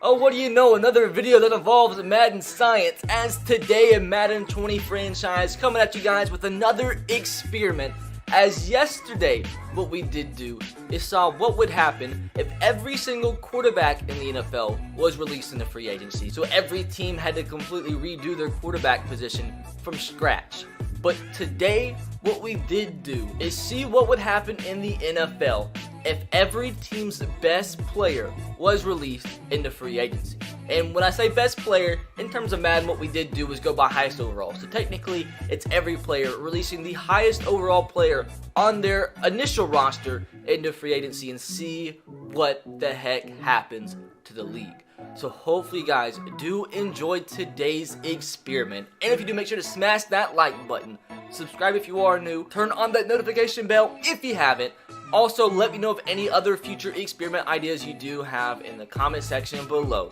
Oh, what do you know? Another video that involves Madden science, as today a Madden 20 franchise coming at you guys with another experiment. As yesterday, what we did do is saw what would happen if every single quarterback in the NFL was released into free agency. So every team had to completely redo their quarterback position from scratch. But today, what we did do is see what would happen in the NFL if every team's best player was released into free agency. And when I say best player, in terms of Madden, what we did do was go by highest overall. So technically, it's every player releasing the highest overall player on their initial roster into free agency and see what the heck happens to the league. So hopefully you guys do enjoy today's experiment. And if you do, make sure to smash that like button. Subscribe if you are new. Turn on that notification bell if you haven't. Also, let me know of any other future experiment ideas you do have in the comment section below.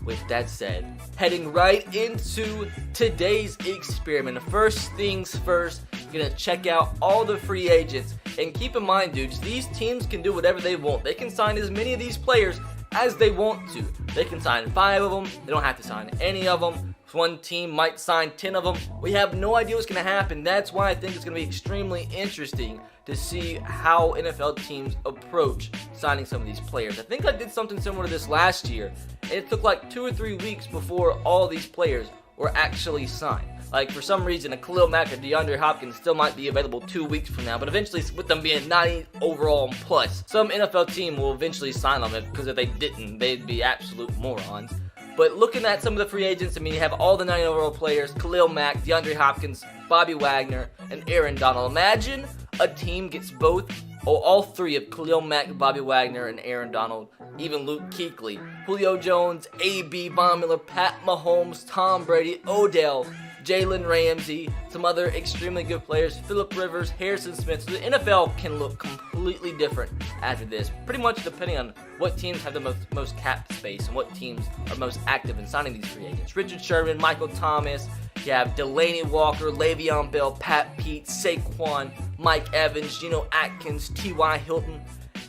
With that said, heading right into today's experiment. First things first, gonna check out all the free agents. And keep in mind, dudes, these teams can do whatever they want. They can sign as many of these players as they want to. They can sign 5 of them. They don't have to sign any of them. One team might sign 10 of them. We have no idea what's going to happen. That's why I think it's going to be extremely interesting to see how NFL teams approach signing some of these players. I think I did something similar to this last year, and it took like 2 or 3 weeks before all these players were actually signed. Like, for some reason, a Khalil Mack or DeAndre Hopkins still might be available 2 weeks from now, but eventually, with them being 90 overall and plus, some NFL team will eventually sign them, because if they didn't, they'd be absolute morons. But looking at some of the free agents, I mean, you have all the 90 overall players: Khalil Mack, DeAndre Hopkins, Bobby Wagner, and Aaron Donald. Imagine a team gets both, or all 3 of Khalil Mack, Bobby Wagner, and Aaron Donald, even Luke Kuechly, Julio Jones, AB, Von Miller, Pat Mahomes, Tom Brady, Odell, Jalen Ramsey, some other extremely good players, Phillip Rivers, Harrison Smith. So the NFL can look completely different after this, pretty much depending on what teams have the most cap space and what teams are most active in signing these free agents. Richard Sherman, Michael Thomas, you have Delaney Walker, Le'Veon Bell, Pat Pete, Saquon, Mike Evans, Geno Atkins, T.Y. Hilton.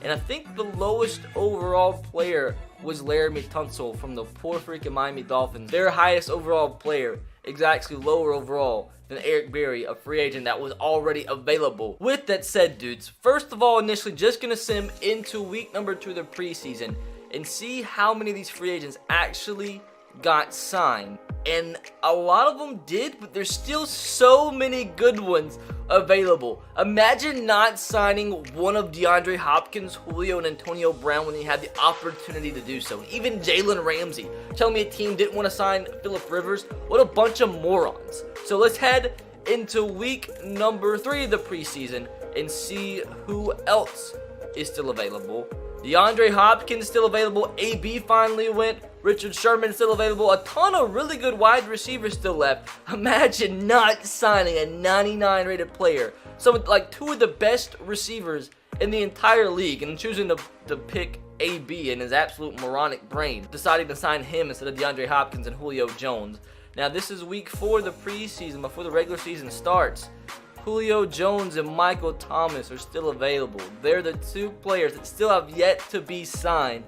And I think the lowest overall player was Laramie Tunsil from the poor freaking Miami Dolphins. Their highest overall player is actually lower overall than Eric Berry, a free agent that was already available. With that said, dudes, first of all, initially just going to sim into week number 2 of the preseason and see how many of these free agents actually got signed. And a lot of them did, but there's still so many good ones available. Imagine not signing one of DeAndre Hopkins, Julio, and Antonio Brown when you had the opportunity to do so. Even Jalen Ramsey. Telling me a team didn't want to sign Phillip Rivers? What a bunch of morons. So let's head into week number 3 of the preseason and see who else is still available. DeAndre Hopkins still available. AB finally went. Richard Sherman still available. A ton of really good wide receivers still left. Imagine not signing a 99 rated player. Some like 2 of the best receivers in the entire league, and choosing to pick AB in his absolute moronic brain, deciding to sign him instead of DeAndre Hopkins and Julio Jones. Now this is week 4 of the preseason before the regular season starts. Julio Jones and Michael Thomas are still available. They're the 2 players that still have yet to be signed.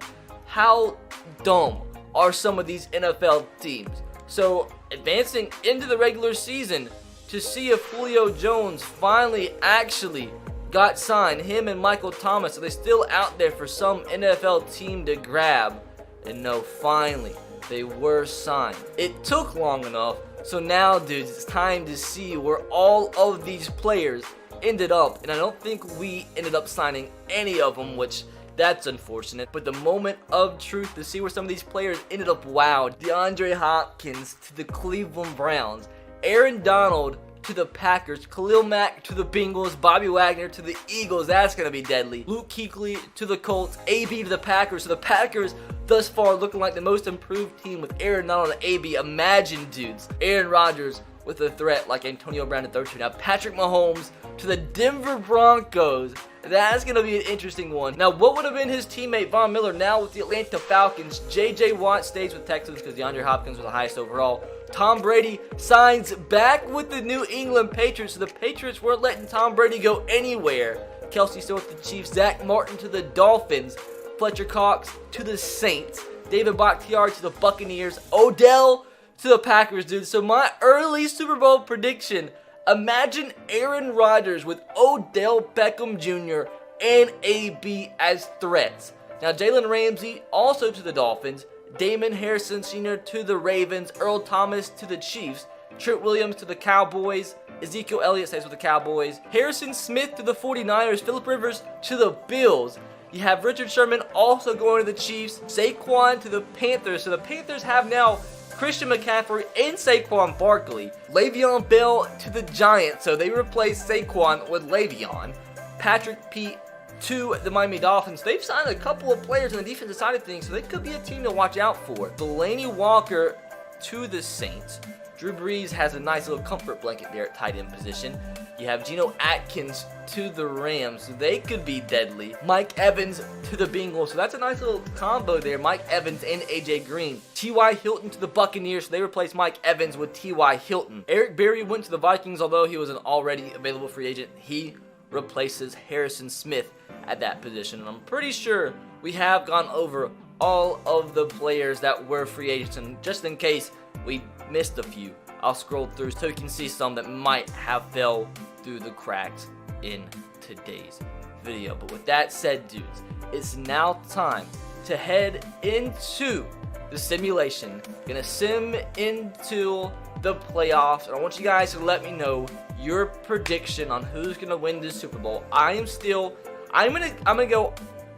How dumb are some of these NFL teams? So advancing into the regular season to see if Julio Jones finally actually got signed, him and Michael Thomas, are they still out there for some NFL team to grab? And no, finally they were signed. It took long enough. So now, dudes, it's time to see where all of these players ended up. And I don't think we ended up signing any of them, which that's unfortunate. But the moment of truth to see where some of these players ended up, wow. DeAndre Hopkins to the Cleveland Browns, Aaron Donald to the Packers, Khalil Mack to the Bengals, Bobby Wagner to the Eagles, that's going to be deadly. Luke Kuechly to the Colts, AB to the Packers. So the Packers thus far looking like the most improved team with Aaron Donald and AB. Imagine, dudes, Aaron Rodgers with a threat like Antonio Brown to throw to. Now Patrick Mahomes to the Denver Broncos. That's going to be an interesting one. Now, what would have been his teammate Von Miller now with the Atlanta Falcons? J.J. Watt stays with Texans because DeAndre Hopkins was the highest overall. Tom Brady signs back with the New England Patriots. So the Patriots weren't letting Tom Brady go anywhere. Kelsey still with the Chiefs. Zach Martin to the Dolphins. Fletcher Cox to the Saints. David Bakhtiari to the Buccaneers. Odell to the Packers, dude. So my early Super Bowl prediction, imagine Aaron Rodgers with Odell Beckham Jr. and AB as threats. Now, Jalen Ramsey also to the Dolphins. Damon Harrison Sr. to the Ravens. Earl Thomas to the Chiefs. Trent Williams to the Cowboys. Ezekiel Elliott stays with the Cowboys. Harrison Smith to the 49ers. Phillip Rivers to the Bills. You have Richard Sherman also going to the Chiefs. Saquon to the Panthers. So the Panthers have now Christian McCaffrey and Saquon Barkley. Le'Veon Bell to the Giants. So they replaced Saquon with Le'Veon. Patrick Peete to the Miami Dolphins. They've signed a couple of players on the defensive side of things, so they could be a team to watch out for. Delaney Walker to the Saints. Drew Brees has a nice little comfort blanket there at tight end position. You have Geno Atkins to the Rams, so they could be deadly. Mike Evans to the Bengals, so that's a nice little combo there. Mike Evans and AJ Green. T.Y. Hilton to the Buccaneers, so they replaced Mike Evans with T.Y. Hilton. Eric Berry went to the Vikings, although he was an already available free agent. He replaces Harrison Smith at that position. And I'm pretty sure we have gone over all of the players that were free agents, and just in case we missed a few, I'll scroll through so you can see some that might have fell through the cracks in today's video. But with that said, dudes, it's now time to head into the simulation. Gonna sim into the playoffs, and I want you guys to let me know your prediction on who's gonna win this Super Bowl. I'm gonna go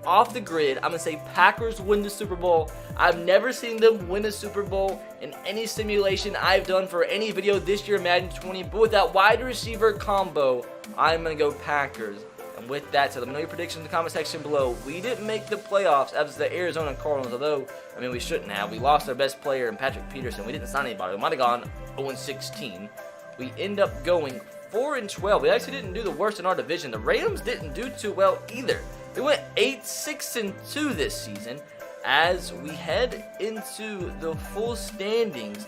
off the grid. I'm gonna say Packers win the Super Bowl. I've never seen them win a Super Bowl in any simulation I've done for any video this year, Madden 20. But with that wide receiver combo, I'm gonna go Packers. And with that said, let me know your predictions in the comment section below. We didn't make the playoffs as the Arizona Cardinals, although, I mean, we shouldn't have. We lost our best player in Patrick Peterson. We didn't sign anybody. We might have gone 0-16. We end up going 4-12. We actually didn't do the worst in our division. The Rams didn't do too well either. They went 8-6-2 this season. As we head into the full standings,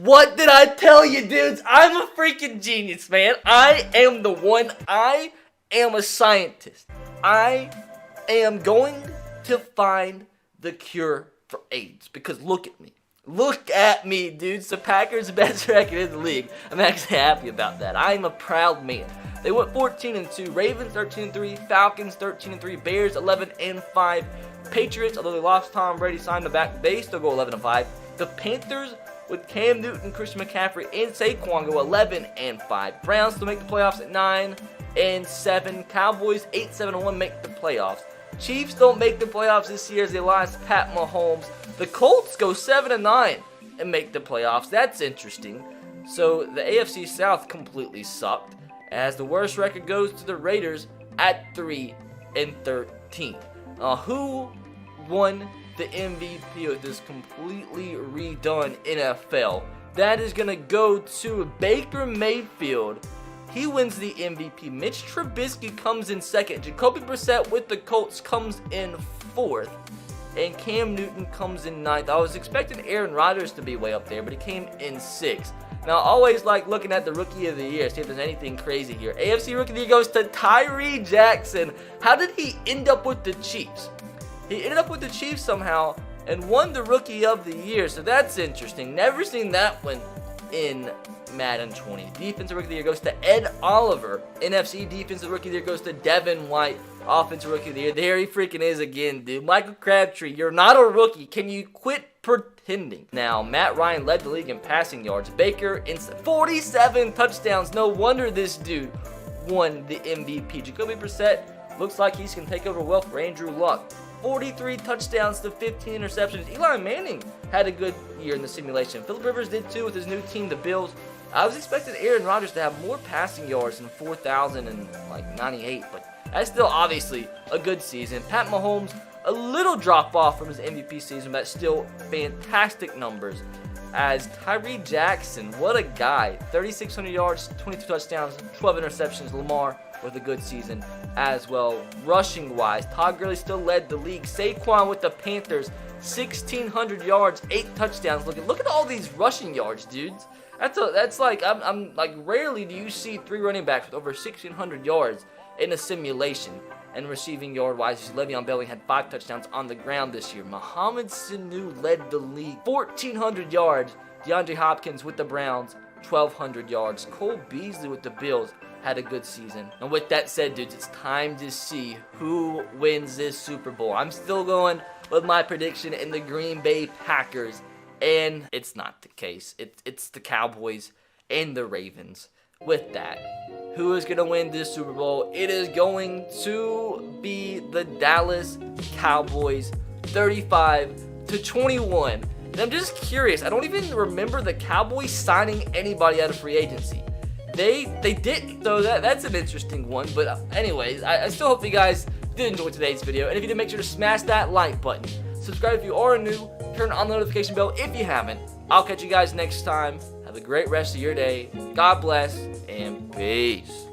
what did I tell you, dudes? I'm a freaking genius, man. I am the one. I am a scientist. I am going to find the cure for AIDS, because look at me. Look at me, dudes. The Packers' best record in the league. I'm actually happy about that. I'm a proud man. They went 14-2. Ravens 13-3. Falcons 13-3. Bears 11-5. Patriots, although they lost Tom Brady, signed him back, they still go 11-5. The Panthers with Cam Newton, Christian McCaffrey, and Saquon go 11-5. Browns still make the playoffs at 9-7. Cowboys 8-7-1 make the playoffs. Chiefs don't make the playoffs this year as they lost Pat Mahomes. The Colts go 7-9 and make the playoffs. That's interesting. So the AFC South completely sucked, as the worst record goes to the Raiders at 3-13. Who won the MVP of this completely redone NFL? That is going to go to Baker Mayfield. He wins the MVP. Mitch Trubisky comes in second. Jacoby Brissett with the Colts comes in fourth. And Cam Newton comes in ninth. I was expecting Aaron Rodgers to be way up there, but he came in sixth. Now, I always like looking at the Rookie of the Year, see if there's anything crazy here. AFC Rookie of the Year goes to Tyree Jackson. How did he end up with the Chiefs? He ended up with the Chiefs somehow and won the Rookie of the Year, so that's interesting. Never seen that one in Madden 20. Defensive Rookie of the Year goes to Ed Oliver. NFC Defensive Rookie of the Year goes to Devin White. Offensive Rookie of the Year, there he freaking is again, dude. Michael Crabtree, you're not a rookie. Can you quit pretending? Now, Matt Ryan led the league in passing yards. Baker in 47 touchdowns. No wonder this dude won the MVP. Jacoby Brissett looks like he's going to take over well for Andrew Luck. 43 touchdowns to 15 interceptions. Eli Manning had a good year in the simulation. Phillip Rivers did too with his new team, the Bills. I was expecting Aaron Rodgers to have more passing yards than 4,098, but that's still obviously a good season. Pat Mahomes, a little drop off from his MVP season, but still fantastic numbers. As Tyree Jackson, what a guy. 3,600 yards, 22 touchdowns, 12 interceptions. Lamar with a good season as well. Rushing wise, Todd Gurley still led the league. Saquon with the Panthers, 1,600 yards, 8 touchdowns. Look at all these rushing yards, dudes. That's like, I'm like, rarely do you see 3 running backs with over 1,600 yards in a simulation. And receiving yard wise, Le'Veon Bell had 5 touchdowns on the ground this year. Mohamed Sanu led the league, 1,400 yards. DeAndre Hopkins with the Browns, 1,200 yards. Cole Beasley with the Bills had a good season. And with that said, dudes, it's time to see who wins this Super Bowl. I'm still going with my prediction in the Green Bay Packers, and it's not the case. It's the Cowboys and the Ravens. With that, who is going to win this Super Bowl? It is going to be the Dallas Cowboys, 35-21. And I'm just curious. I don't even remember the Cowboys signing anybody out of free agency. They didn't, though. That's an interesting one. But anyways, I still hope you guys did enjoy today's video. And if you did, make sure to smash that like button. Subscribe if you are new. Turn on the notification bell if you haven't. I'll catch you guys next time. Have a great rest of your day. God bless and peace.